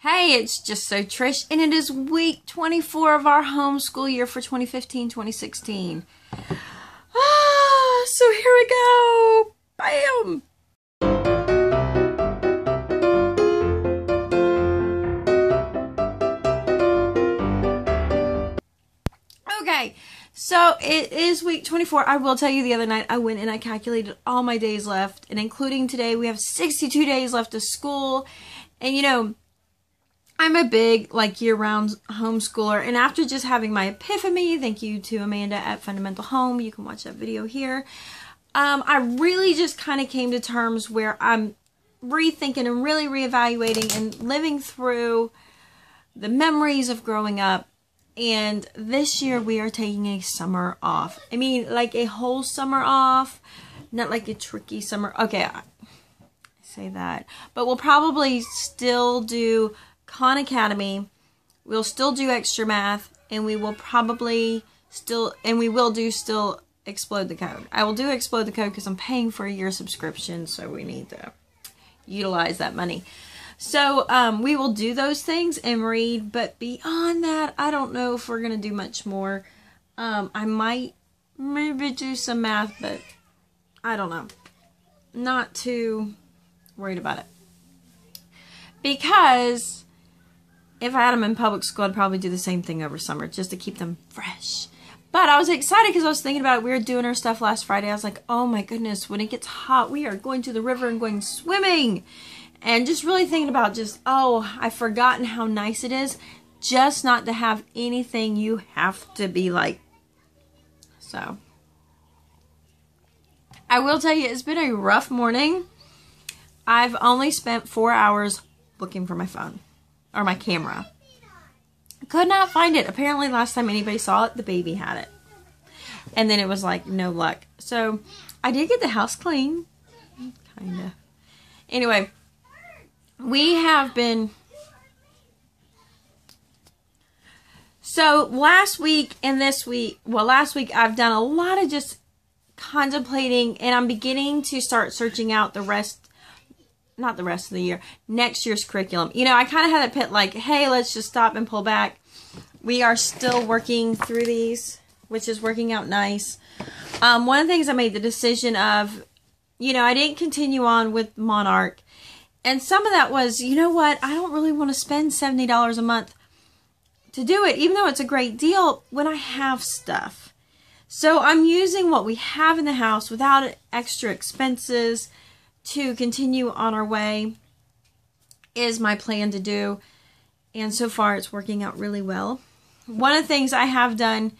Hey, it's Just So Trish, and it is week 24 of our homeschool year for 2015-2016. So here we go. Bam! Okay, so it is week 24. I will tell you, the other night I went and I calculated all my days left, and including today, we have 62 days left of school. And you know, I'm a big, year-round homeschooler, and after just having my epiphany, thank you to Amanda at Fundamental Home, you can watch that video here, I really just kind of came to terms where I'm rethinking and really reevaluating and living through the memories of growing up. And this year we are taking a summer off. I mean, like a whole summer off, not like a tricky summer. Okay, I say that, but we'll probably still do Khan Academy, we'll still do extra math, and we will probably still Explode the Code. I will do Explode the Code because I'm paying for a year subscription, so we need to utilize that money. So we will do those things and read, but beyond that, I don't know if we're going to do much more. I might maybe do some math, but I don't know. Not too worried about it. Because if I had them in public school, I'd probably do the same thing over summer just to keep them fresh. But I was excited because I was thinking about it. We were doing our stuff last Friday. I was like, oh my goodness, when it gets hot, we are going to the river and going swimming. And just really thinking about I've forgotten how nice it is just not to have anything you have to be like. So, I will tell you, it's been a rough morning. I've only spent 4 hours looking for my phone. Or my camera. Could not find it. Apparently last time anybody saw it, the baby had it. And then it was like, no luck. So, I did get the house clean. Kinda. Anyway, we have been... So, last week and this week... Well, last week I've done a lot of just contemplating, and I'm beginning to start searching out the rest... Not the rest of the year, next year's curriculum. You know, I kind of had a pit like, hey, let's just stop and pull back. We are still working through these, which is working out nice. One of the things I made the decision of, you know, I didn't continue on with Monarch. And some of that was, you know what, I don't really want to spend $70 a month to do it, even though it's a great deal when I have stuff. So I'm using what we have in the house without extra expenses to continue on our way is my plan to do. And so far it's working out really well. One of the things I have done,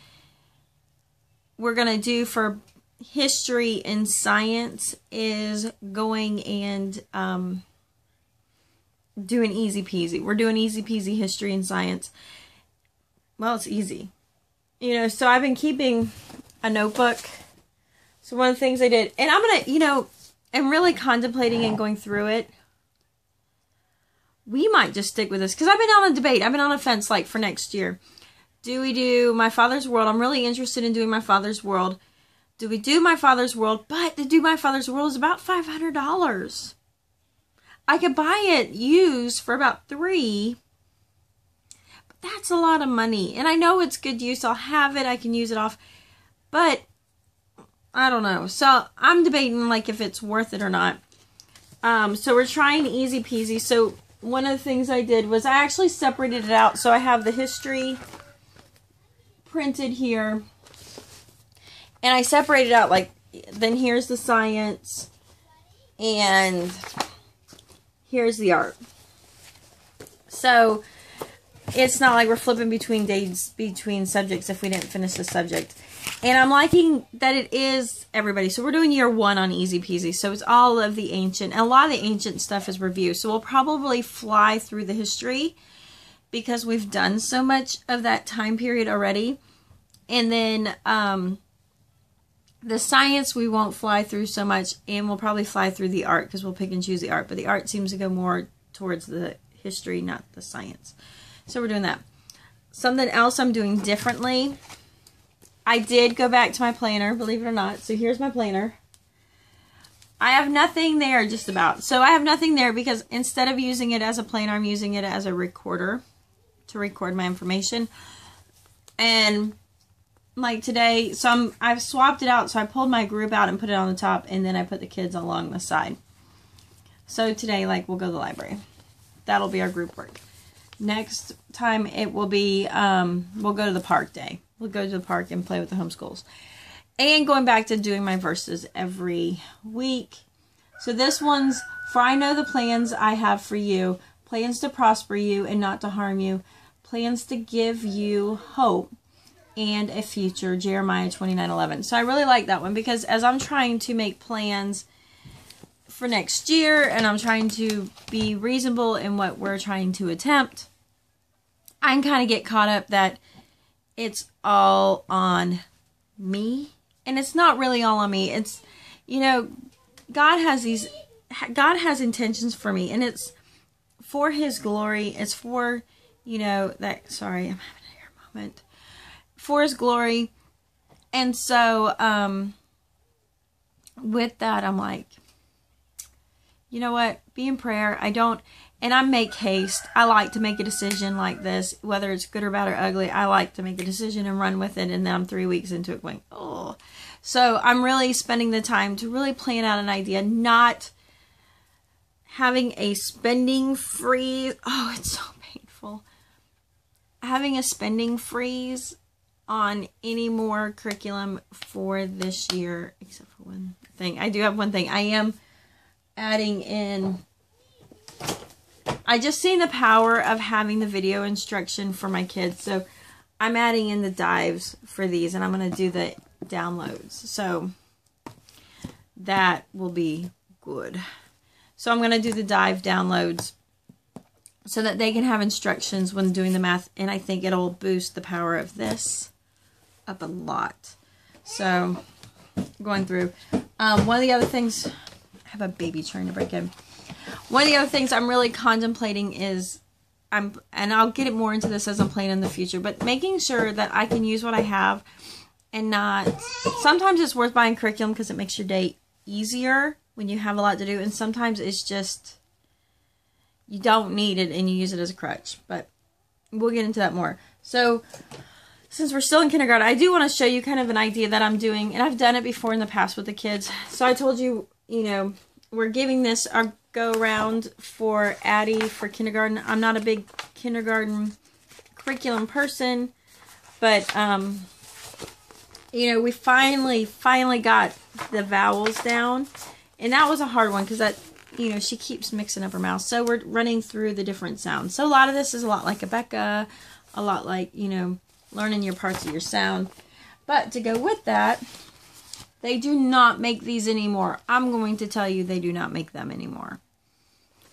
we're going to do for history and science is going and doing easy peasy. We're doing easy peasy history and science. Well, it's easy. You know, so I've been keeping a notebook. So one of the things I did, and I'm going to, you know, I'm really contemplating and going through it. We might just stick with this because I've been on a debate. I've been on a fence like for next year. Do we do My Father's World? I'm really interested in doing My Father's World. Do we do My Father's World? But to do My Father's World is about $500. I could buy it used for about $3. But that's a lot of money. And I know it's good use. I'll have it. I can use it off. But I don't know. So I'm debating like if it's worth it or not. So we're trying easy peasy. So one of the things I did was I actually separated it out. So I have the history printed here. And I separated out like, then here's the science. And here's the art. So it's not like we're flipping between days, between subjects if we didn't finish the subject. And I'm liking that it is everybody. So we're doing year 1 on easy peasy. So it's all of the ancient. And a lot of the ancient stuff is review. So we'll probably fly through the history because we've done so much of that time period already. And then the science we won't fly through so much. And we'll probably fly through the art because we'll pick and choose the art. But the art seems to go more towards the history, not the science. So we're doing that. Something else I'm doing differently. I did go back to my planner, believe it or not. So here's my planner. I have nothing there just about. So I have nothing there because instead of using it as a planner, I'm using it as a recorder to record my information. And like today, so I've swapped it out. So I pulled my group out and put it on the top, and then I put the kids along the side. So today, like, we'll go to the library. That'll be our group work. Next time it will be, we'll go to the park day. We'll go to the park and play with the homeschools. And going back to doing my verses every week. So this one's, for I know the plans I have for you, plans to prosper you and not to harm you, plans to give you hope and a future, Jeremiah 29:11. So I really like that one because as I'm trying to make plans for next year and I'm trying to be reasonable in what we're trying to attempt, I can kind of get caught up that it's all on me. And it's not really all on me. It's, you know, God has intentions for me, and it's for His glory. It's for, you know, that, sorry, I'm having a hair moment. For His glory. And so, with that, I'm like, you know what? Be in prayer. And I make haste. I like to make a decision like this, whether it's good or bad or ugly. I like to make a decision and run with it, and then I'm 3 weeks into it going, oh. So I'm really spending the time to really plan out an idea, not having a spending freeze. Oh, it's so painful. Having a spending freeze on any more curriculum for this year, except for one thing. I do have one thing. I am adding in, I just seen the power of having the video instruction for my kids. So I'm adding in the dives for these, and I'm going to do the downloads. So that will be good. So I'm going to do the dive downloads so that they can have instructions when doing the math. And I think it'll boost the power of this up a lot. So going through. One of the other things, I have a baby trying to break in. One of the other things I'm really contemplating is, and I'll get it more into this as I'm playing in the future, but making sure that I can use what I have and not, sometimes it's worth buying curriculum because it makes your day easier when you have a lot to do, and sometimes it's just, you don't need it and you use it as a crutch, but we'll get into that more. So, since we're still in kindergarten, I do want to show you kind of an idea that I'm doing, and I've done it before in the past with the kids. So I told you, you know, we're giving this our go around for Addie for kindergarten. I'm not a big kindergarten curriculum person, but, you know, we finally got the vowels down, and that was a hard one because that, you know, she keeps mixing up her mouth. So we're running through the different sounds. So a lot of this is a lot like a Becca, a lot like, you know, learning your parts of your sound. But to go with that, they do not make these anymore. I'm going to tell you, they do not make them anymore.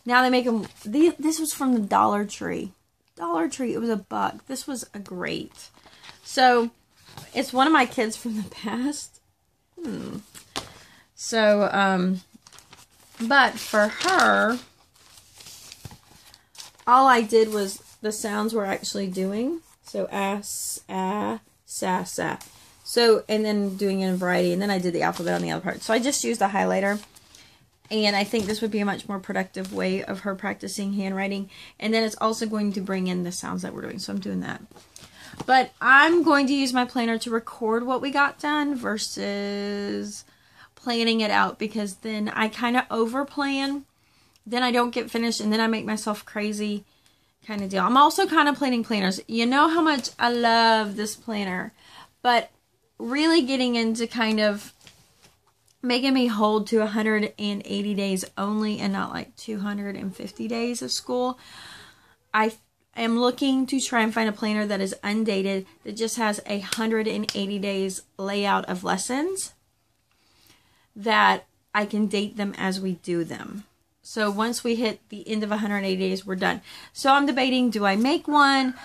Now they make them, this was from the Dollar Tree. Dollar Tree, it was $1. This was a great. So, it's one of my kids from the past. So, but for her, all I did was the sounds we're actually doing. So, sa, sa. So, and then doing it in variety, and then I did the alphabet on the other part. So I just used a highlighter, and I think this would be a much more productive way of her practicing handwriting. And then it's also going to bring in the sounds that we're doing, so I'm doing that. But I'm going to use my planner to record what we got done versus planning it out, because then I kind of over-plan, then I don't get finished, and then I make myself crazy kind of deal. I'm also kind of planning planners. You know how much I love this planner, but really getting into kind of making me hold to 180 days only and not like 250 days of school. I am looking to try and find a planner that is undated, that just has 180 days layout of lessons, that I can date them as we do them. So once we hit the end of 180 days, we're done. So I'm debating, do I make one?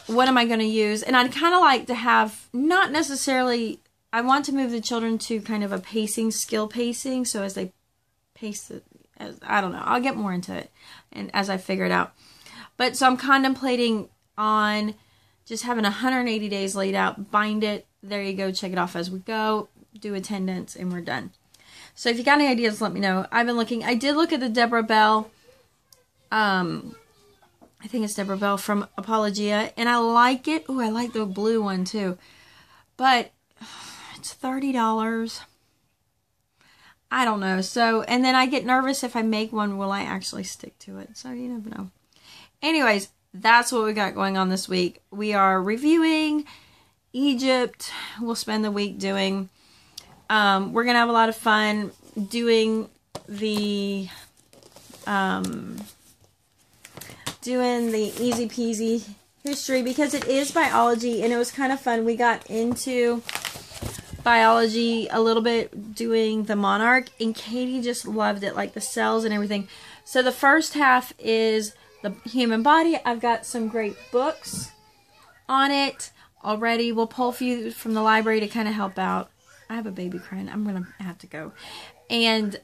What am I going to use? And I'd kind of like to have, not necessarily, I want to move the children to kind of a pacing, skill pacing. So as they pace it, I don't know, I'll get more into it and as I figure it out. But so I'm contemplating on just having 180 days laid out, bind it, there you go, check it off as we go, do attendance, and we're done. So if you got any ideas, let me know. I've been looking. I did look at the Deborah Bell. I think it's Deborah Bell from Apologia, and I like it. Oh, I like the blue one too, but it's $30. I don't know. So, and then I get nervous if I make one, will I actually stick to it? So you never know. Anyways, that's what we got going on this week. We are reviewing Egypt. We'll spend the week doing. We're going to have a lot of fun doing the easy peasy history because it is biology and it was kind of fun. We got into biology a little bit doing the monarch and Katie just loved it, like the cells and everything. So the first half is the human body. I've got some great books on it already. We'll pull a few from the library to kind of help out. I have a baby crying. I'm going to have to go. And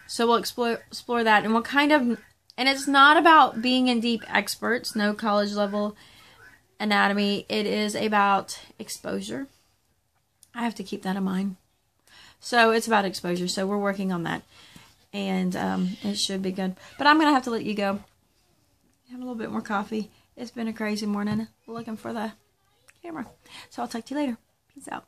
so we'll explore that. And we'll kind of, and it's not about being in deep experts, no college level anatomy. It is about exposure. I have to keep that in mind. So it's about exposure. So we're working on that. And it should be good. But I'm going to have to let you go. Have a little bit more coffee. It's been a crazy morning looking for the camera. So I'll talk to you later. Peace out.